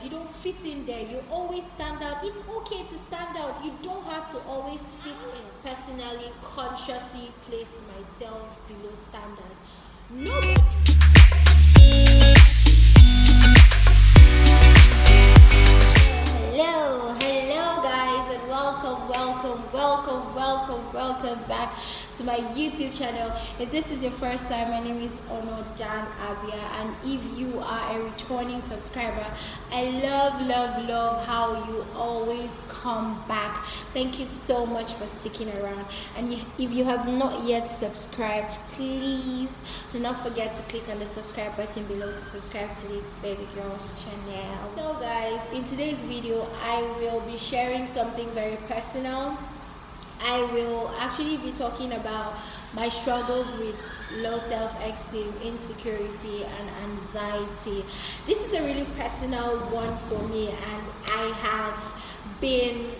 you don't fit in there, you always stand out. It's okay to stand out, you don't have to always fit in. Personally, consciously placed myself below standard. Nobody. Hello guys, and welcome back to my YouTube channel. If this is your first time, my name is Ono Dan Abia, and if you are a returning subscriber, I love how you always come back. Thank you so much for sticking around, and if you have not yet subscribed, please do not forget to click on the subscribe button below to subscribe to this baby girl's channel. So guys, in today's video I will be sharing something very personal. I will actually be talking about my struggles with low self-esteem, insecurity, and anxiety. This is a really personal one for me, and I have been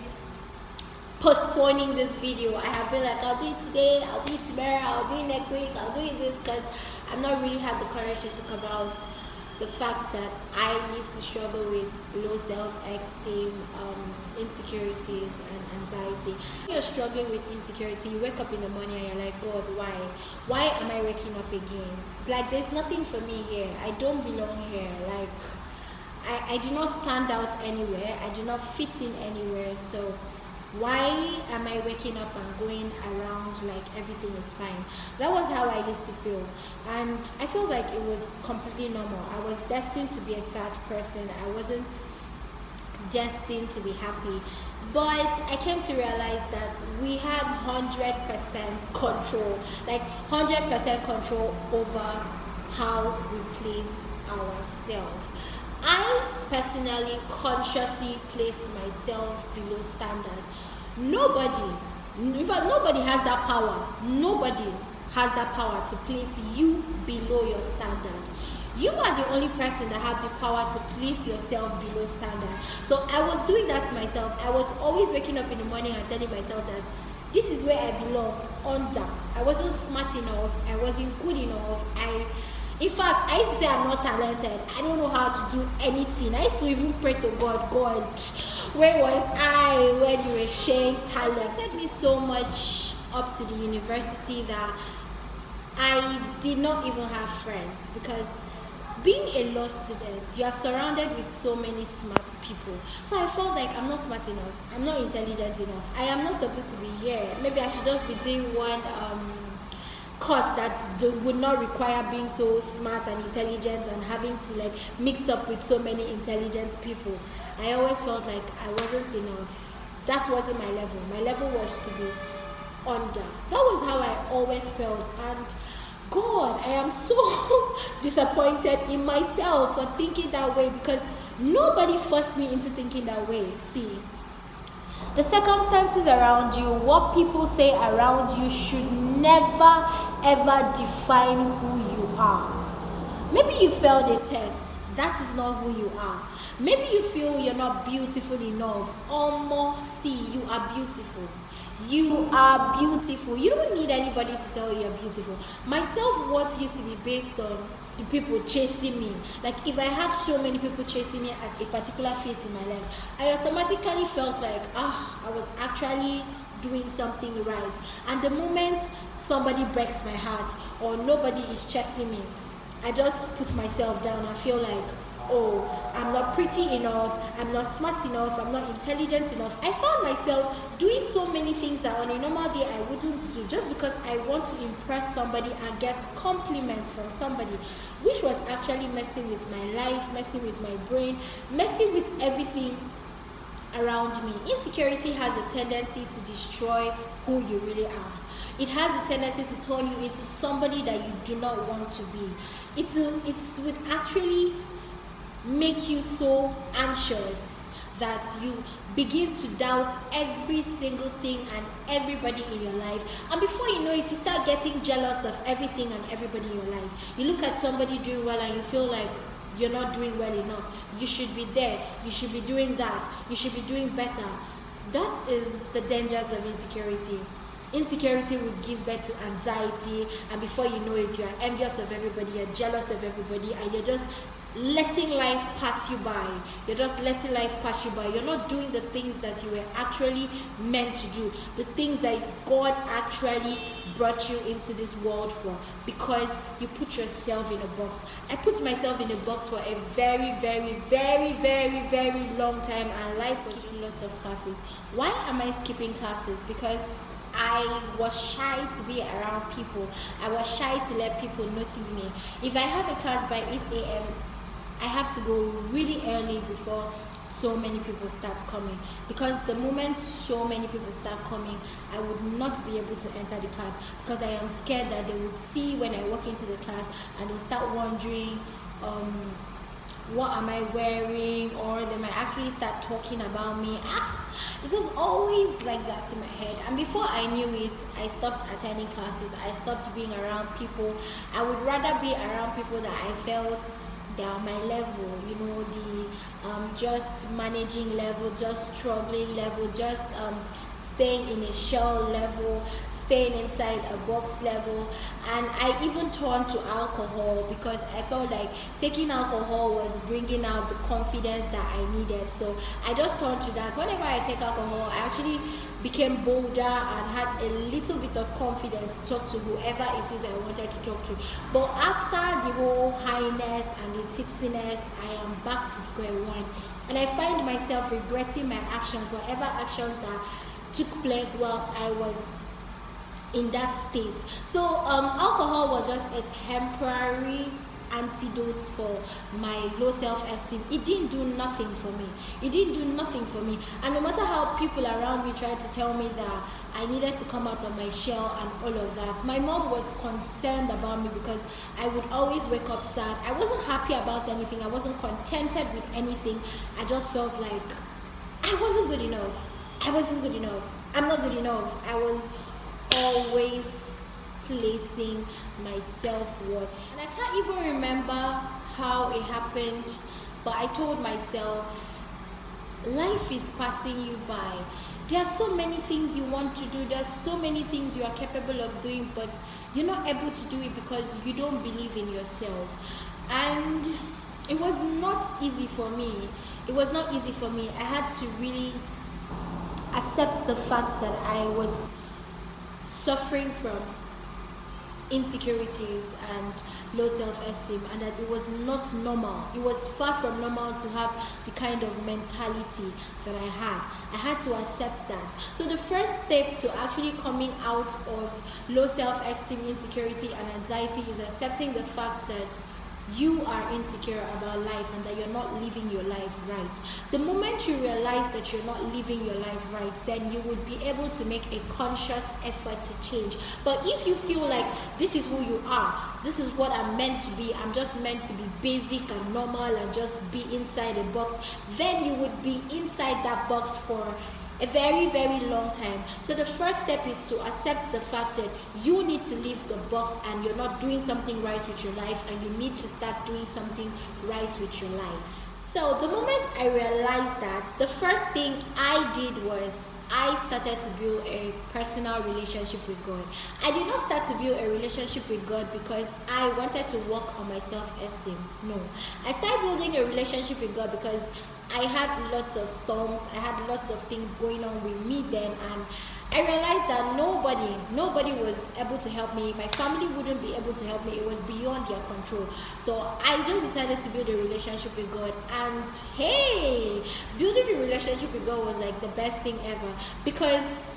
postponing this video. I have been like, I'll do it today, I'll do it tomorrow, I'll do it next week, I'll do it this, because I've not really had the courage to talk about the fact that I used to struggle with low self-esteem, insecurities, and anxiety. When you're struggling with insecurity, you wake up in the morning and you're like, God, why am I waking up again? Like, there's nothing for me here. I don't belong here. Like, I do not stand out anywhere. I do not fit in anywhere. So why am I waking up and going around like everything is fine? That was how I used to feel, and I felt like it was completely normal. I was destined to be a sad person. I wasn't destined to be happy. But I came to realize that we have 100% control, like 100% control over how we place ourselves. I personally consciously placed myself below standard. Nobody, in fact, nobody has that power. Nobody has that power to place you below your standard. You are the only person that have the power to place yourself below standard. So I was doing that to myself. I was always waking up in the morning and telling myself that this is where I belong, under. I wasn't smart enough. I wasn't good enough. In fact, I used to say I'm not talented. I don't know how to do anything. I used to even pray to God, where was I when you were sharing talent? It took me so much up to the university that I did not even have friends, because being a law student, you are surrounded with so many smart people. So I felt like I'm not smart enough. I'm not intelligent enough. I am not supposed to be here. Maybe I should just be doing one course that would not require being so smart and intelligent and having to like mix up with so many intelligent people. I always felt like I wasn't enough. That wasn't my level. My level was to be under. That was how I always felt, and God, I am so disappointed in myself for thinking that way, because nobody forced me into thinking that way. See, the circumstances around you, what people say around you, should never ever define who you are. Maybe you failed a test. That is not who you are. Maybe you feel you're not beautiful enough. See, you are beautiful. You are beautiful. You don't need anybody to tell you you're beautiful. My self-worth used to be based on the people chasing me. Like, if I had so many people chasing me at a particular phase in my life, I automatically felt like, I was actually doing something right. And the moment somebody breaks my heart or nobody is chasing me, I just put myself down. I feel like, I'm not pretty enough, I'm not smart enough, I'm not intelligent enough. I found myself doing so many things that on a normal day I wouldn't do, just because I want to impress somebody and get compliments from somebody, which was actually messing with my life, messing with my brain, messing with everything around me. Insecurity has a tendency to destroy who you really are. It has a tendency to turn you into somebody that you do not want to be. It would actually make you so anxious that you begin to doubt every single thing and everybody in your life, and before you know it, you start getting jealous of everything and everybody in your life. You look at somebody doing well and you feel like you're not doing well enough. You should be there, you should be doing that, you should be doing better. That is the dangers of insecurity. Insecurity will give birth to anxiety, and before you know it, you are envious of everybody, you're jealous of everybody, and you're just letting life pass you by. You're just letting life pass you by. You're not doing the things that you were actually meant to do, the things that God actually brought you into this world for, because you put yourself in a box. I put myself in a box for a very, very, very, very, very long time, and life was just lots of classes. Why am I skipping classes? Because I was shy to be around people. I was shy to let people notice me. If I have a class by 8 a.m., I have to go really early before so many people start coming, because the moment so many people start coming, I would not be able to enter the class, because I am scared that they would see when I walk into the class and they'll start wondering, what am I wearing, or they might actually start talking about me. It was always like that in my head, and before I knew it, I stopped attending classes. I stopped being around people. I would rather be around people that I felt they are my level, the just managing level, just struggling level, just staying in a shell level, staying inside a box level. And I even turned to alcohol, because I felt like taking alcohol was bringing out the confidence that I needed. So I just turned to that. Whenever I take alcohol, I actually became bolder and had a little bit of confidence to talk to whoever it is I wanted to talk to. But after the whole highness and the tipsiness, I am back to square one. And I find myself regretting my actions, whatever actions that took place while I was in that state. So alcohol was just a temporary antidote for my low self-esteem. It didn't do nothing for me. And no matter how people around me tried to tell me that I needed to come out of my shell and all of that, my mom was concerned about me, because I would always wake up sad. I wasn't happy about anything. I wasn't contented with anything. I just felt like I wasn't good enough. I'm not good enough. I was always placing my self-worth. And I can't even remember how it happened, but I told myself, life is passing you by. There are so many things you want to do. There are so many things you are capable of doing, but you're not able to do it because you don't believe in yourself. And it was not easy for me. I had to really accept the fact that I was suffering from insecurities and low self-esteem, and that it was not normal. It was far from normal to have the kind of mentality that I had. I had to accept that. So the first step to actually coming out of low self-esteem, insecurity, and anxiety is accepting the fact that you are insecure about life and that you're not living your life right. The moment you realize that you're not living your life right, then you would be able to make a conscious effort to change. But if you feel like this is who you are, this is what I'm meant to be, I'm just meant to be basic and normal and just be inside a box, then you would be inside that box for a very, very long time. So the first step is to accept the fact that you need to leave the box and you're not doing something right with your life, and you need to start doing something right with your life. So the moment I realized that, the first thing I did was I started to build a personal relationship with God. I did not start to build a relationship with God because I wanted to work on my self-esteem. No. I started building a relationship with God because I had lots of storms, I had lots of things going on with me then, and I realized that nobody was able to help me. My family wouldn't be able to help me. It was beyond their control. So I just decided to build a relationship with God. And hey, building a relationship with God was like the best thing ever, because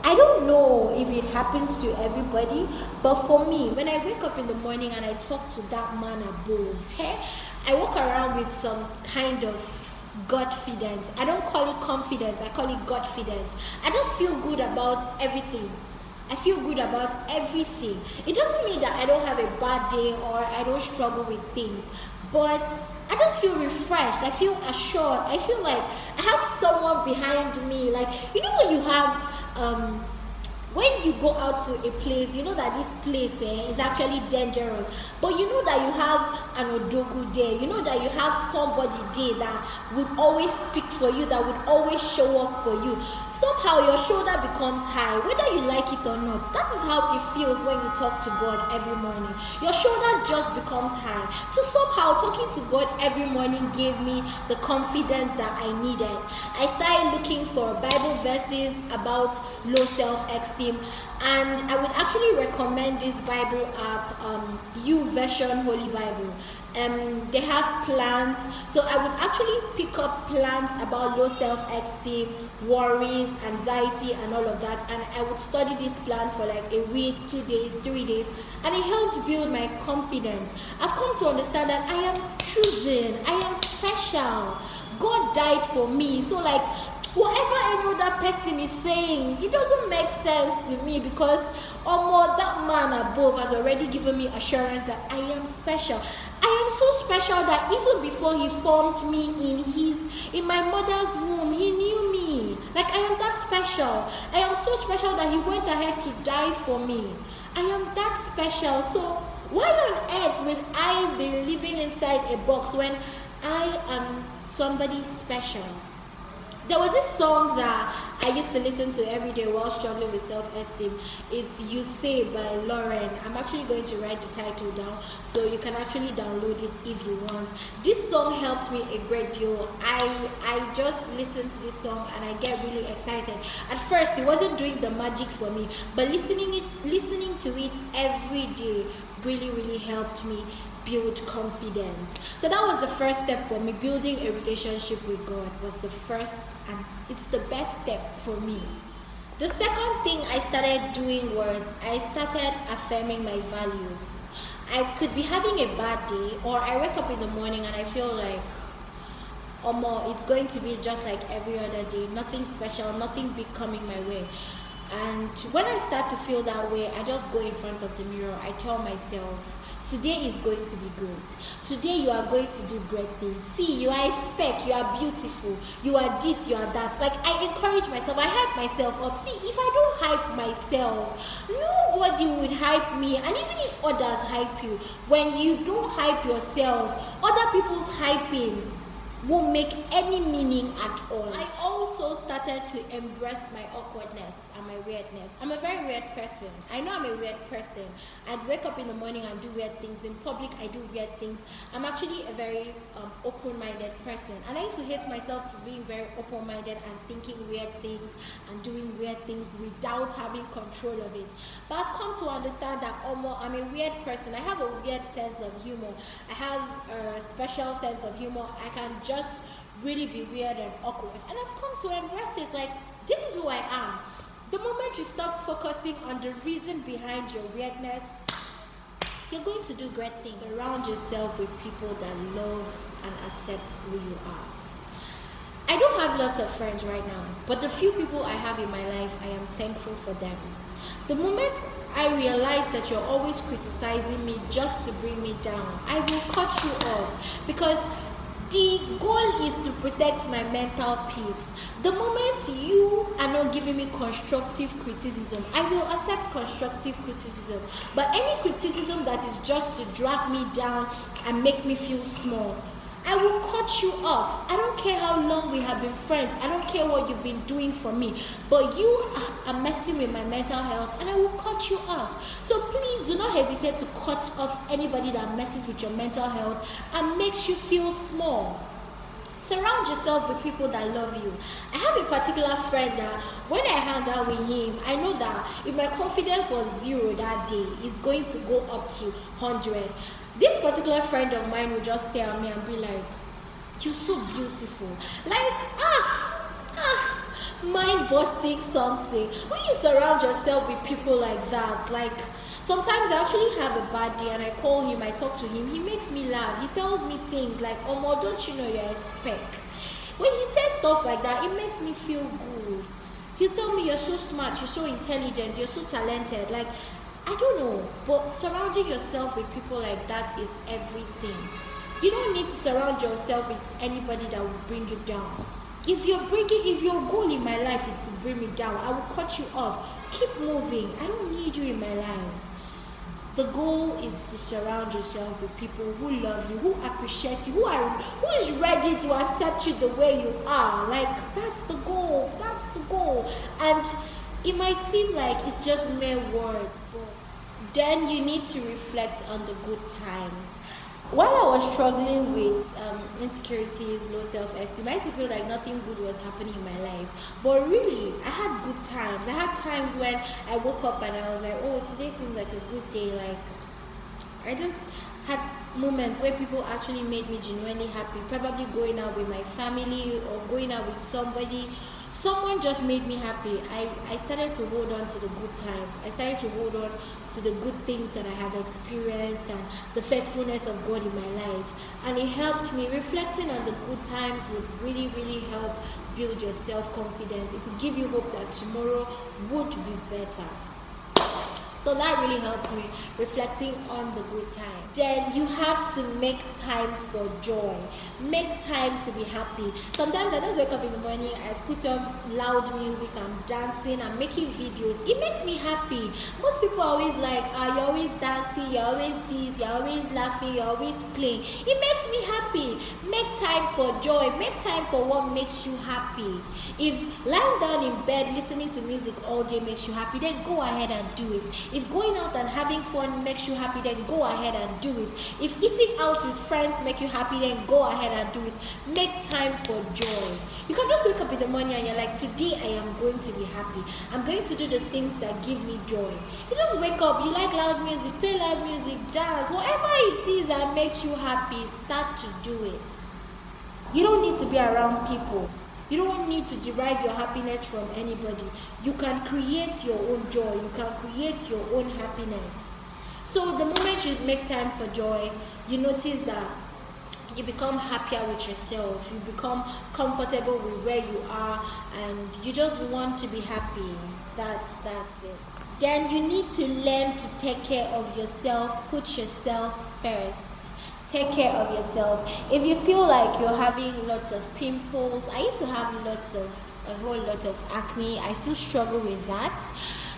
I don't know if it happens to everybody, but for me, when I wake up in the morning and I talk to that man above, hey, I walk around with some kind of Godfidence. I don't call it confidence, I call it Godfidence. I just feel good about everything. I feel good about everything. It doesn't mean that I don't have a bad day or I don't struggle with things, but I just feel refreshed. I feel assured. I feel like I have someone behind me. Like, you know when you have when you go out to a place, you know that this place is actually dangerous, but you know that you have an odogu there, you know that you have somebody there that would always speak for you, that would always show up for you. Somehow your shoulder becomes high, whether you like it or not. That is how it feels when you talk to God every morning. Your shoulder just becomes high. So somehow talking to God every morning gave me the confidence that I needed. I started looking for Bible verses about low self-esteem, and I would actually recommend this Bible app, YouVersion Holy Bible. They have plans, so I would actually pick up plans about low self-esteem, worries, anxiety, and all of that, and I would study this plan for like a week, 2 days, 3 days, and it helped build my confidence. I've come to understand that I am chosen, I am special. God died for me, so like whatever any other person is saying, it doesn't make sense to me, because that man above has already given me assurance that I am special. I am so special that even before he formed me in my mother's womb, he knew me. Like, I am that special. I am so special that he went ahead to die for me. I am that special. So why on earth would I be living inside a box when I am somebody special? There was this song that I used to listen to every day while struggling with self-esteem. It's You Say by Lauren. I'm actually going to write the title down so you can actually download it if you want. This song helped me a great deal. I just listened to this song and I get really excited. At first, it wasn't doing the magic for me, but listening to it every day really helped me build confidence. So that was the first step for me. Building a relationship with God was the first, and it's the best step for me. The second thing I started doing was I started affirming my value. I could be having a bad day, or I wake up in the morning and I feel like it's going to be just like every other day, nothing special, nothing big coming my way. And when I start to feel that way, I just go in front of the mirror. I tell myself, today is going to be great. Today you are going to do great things. See, you are a speck, you are beautiful, you are this, you are that. Like, I encourage myself, I hype myself up. See, if I don't hype myself, nobody would hype me. And even if others hype you, when you don't hype yourself, other people's hyping won't make any meaning at all. I also started to embrace my awkwardness and my weirdness. I'm a very weird person. I know I'm a weird person. I'd wake up in the morning and do weird things. In public, I do weird things. I'm actually a very open-minded person. And I used to hate myself for being very open-minded and thinking weird things and doing weird things without having control of it. But I've come to understand that I'm a weird person. I have a weird sense of humor. I have a special sense of humor. I can just really be weird and awkward, and I've come to embrace it. Like, this is who I am. The moment you stop focusing on the reason behind your weirdness, you're going to do great things. Surround yourself with people that love and accept who you are. I don't have lots of friends right now, but the few people I have in my life, I am thankful for them. The moment I realize that you're always criticizing me just to bring me down, I will cut you off, because the goal is to protect my mental peace. The moment you are not giving me constructive criticism, I will accept constructive criticism. But any criticism that is just to drag me down and make me feel small, I will cut you off. I don't care how long we have been friends. I don't care what you've been doing for me. But you are messing with my mental health, and I will cut you off. So please do not hesitate to cut off anybody that messes with your mental health and makes you feel small. Surround yourself with people that love you. I have a particular friend that when I hang out with him, I know that if my confidence was 0 that day, it's going to go up to 100. This particular friend of mine will just stare at me and be like, "You're so beautiful." Like, mind busting something. When you surround yourself with people like that, like, sometimes I actually have a bad day and I call him, I talk to him, he makes me laugh. He tells me things like, don't you know you're a speck? When he says stuff like that, it makes me feel good. He'll tell me, "You're so smart, you're so intelligent, you're so talented." Like, I don't know, but surrounding yourself with people like that is everything. You don't need to surround yourself with anybody that will bring you down. If your goal in my life is to bring me down, I will cut you off. Keep moving. I don't need you in my life. The goal is to surround yourself with people who love you, who appreciate you, who is ready to accept you the way you are. Like, that's the goal. That's the goal. And it might seem like it's just mere words, but then you need to reflect on the good times. While I was struggling with insecurities, low self-esteem, I used to feel like nothing good was happening in my life. But really, I had good times. I had times when I woke up and I was like, oh, today seems like a good day. Like, I just had moments where people actually made me genuinely happy. Probably going out with my family or going out with somebody. Someone just made me happy. I started to hold on to the good times. I started to hold on to the good things that I have experienced and the faithfulness of God in my life. And it helped me. Reflecting on the good times would really, really help build your self-confidence. It will give you hope that tomorrow would be better. So that really helped me, reflecting on the good time. Then you have to make time for joy. Make time to be happy. Sometimes I just wake up in the morning, I put on loud music, I'm dancing, I'm making videos. It makes me happy. Most people are always like, you're always dancing, you're always this, you're always laughing, you're always playing. It makes me happy. Make time for joy. Make time for what makes you happy. If lying down in bed listening to music all day makes you happy, then go ahead and do it. If going out and having fun makes you happy, then go ahead and do it. If eating out with friends make you happy, then go ahead and do it. Make time for joy. You can just wake up in the morning and you're like, today I am going to be happy. I'm going to do the things that give me joy. You just wake up, you like loud music, play loud music, dance, whatever it is that makes you happy, start to do it. You don't need to be around people. You don't need to derive your happiness from anybody. You can create your own joy. You can create your own happiness. So the moment you make time for joy, you notice that you become happier with yourself. You become comfortable with where you are, and you just want to be happy. That's it. Then you need to learn to take care of yourself. Put yourself first. Take care of yourself. If you feel like you're having lots of pimples, I used to have a whole lot of acne. I still struggle with that.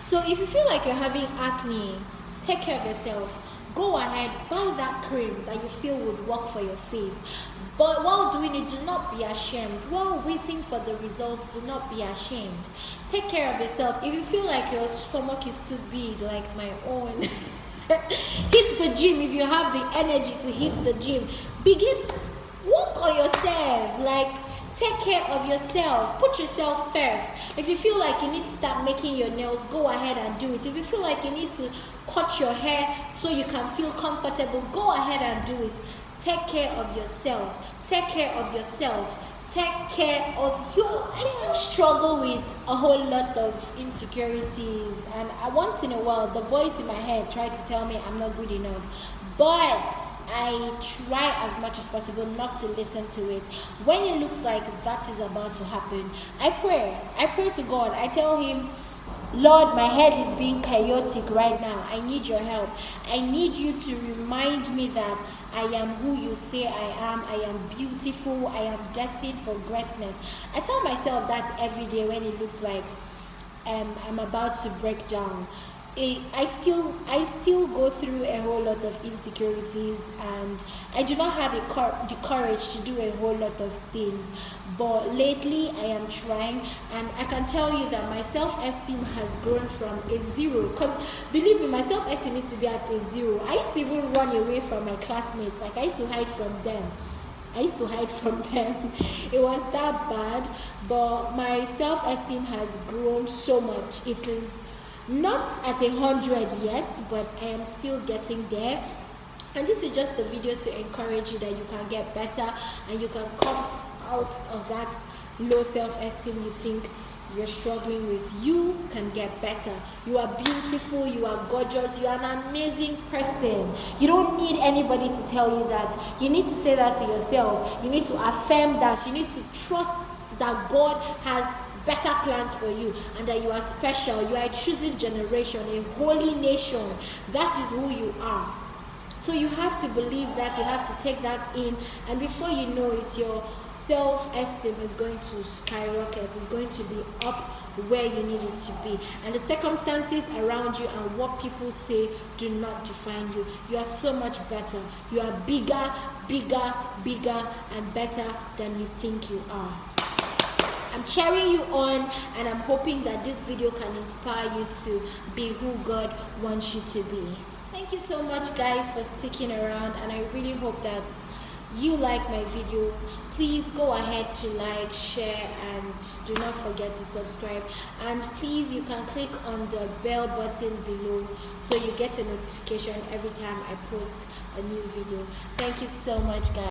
So if you feel like you're having acne, take care of yourself. Go ahead, buy that cream that you feel would work for your face. But while doing it, do not be ashamed. While waiting for the results, do not be ashamed. Take care of yourself. If you feel like your stomach is too big, like my own, hit the gym. If you have the energy to hit the gym, begin to work on yourself. Like, take care of yourself. Put yourself first. If you feel like you need to start making your nails, go ahead and do it. If you feel like you need to cut your hair so you can feel comfortable, go ahead and do it. Take care of yourself. Take care of yourself. Take care of yourself. I still struggle with a whole lot of insecurities, and once in a while the voice in my head tries to tell me I'm not good enough, but I try as much as possible not to listen to it. When it looks like that is about to happen, I pray to God. I tell him, Lord, my head is being chaotic right now. I need your help. I need you to remind me that I am who you say I am. I am beautiful. I am destined for greatness. I tell myself that every day when it looks like I'm about to break down. I still go through a whole lot of insecurities, and I do not have the courage to do a whole lot of things. But lately I am trying, and I can tell you that my self-esteem has grown from a 0. Because believe me, my self-esteem used to be at a 0. I used to even run away from my classmates. Like, I used to hide from them. It was that bad. But my self-esteem has grown so much. It is not at 100 yet, but I am still getting there. And this is just a video to encourage you that you can get better and you can come out of that low self-esteem you think you're struggling with. You can get better. You are beautiful, you are gorgeous, you are an amazing person. You don't need anybody to tell you that. You need to say that to yourself. You need to affirm that. You need to trust that God has better plans for you, and that you are special. You are a chosen generation, a holy nation. That is who you are. So you have to believe that, you have to take that in, and before you know it, your self-esteem is going to skyrocket. It's going to be up where you need it to be, and the circumstances around you and what people say do not define you. You are so much better. You are bigger, and better than you think you are. I'm cheering you on, and I'm hoping that this video can inspire you to be who God wants you to be. Thank you so much, guys, for sticking around, and I really hope that you like my video. Please go ahead to like, share, and do not forget to subscribe. And please, you can click on the bell button below so you get a notification every time I post a new video. Thank you so much, guys.